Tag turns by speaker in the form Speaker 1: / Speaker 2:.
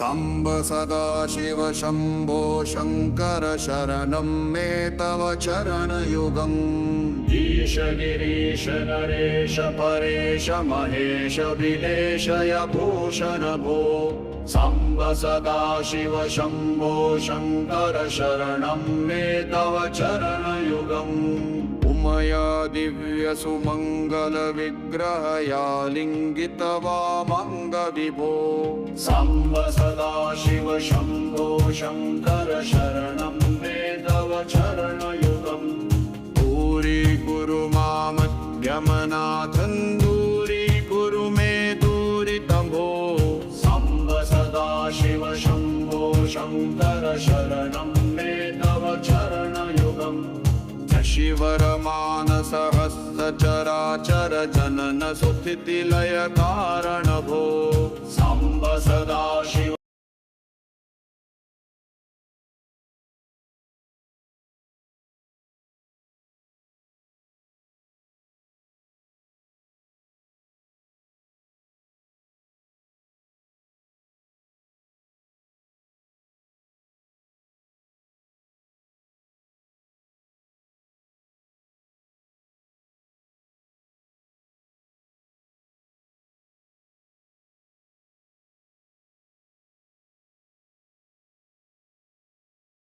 Speaker 1: साम्ब सदाशिव शम्भो शङ्कर शरणं मे तव चरणयुगम्।
Speaker 2: ईश गिरीश नरेश परेश महेश विलेशय भूषण भो। साम्ब सदाशिव शम्भो शङ्कर शरणं मे तव चरणयुगम्।
Speaker 1: उमया दिव्य सुमङ्गल विग्रहया लिङ्गित वामङ्ग विभो।
Speaker 2: साम्ब सदाशिव शम्भो शङ्कर शरणं मे तव चरणयुगम्।
Speaker 1: दूरीकुरु मामध्यमनाथं दूरीकुरु मे दूरितं भो।
Speaker 2: साम्ब सदाशिव शम्भो शङ्कर शरणं मे तव चरणयुगम्।
Speaker 1: शिवरमानसहस्रचराचर जनन सुस्थितिलय कारण भो।
Speaker 2: साम्ब सदाशिव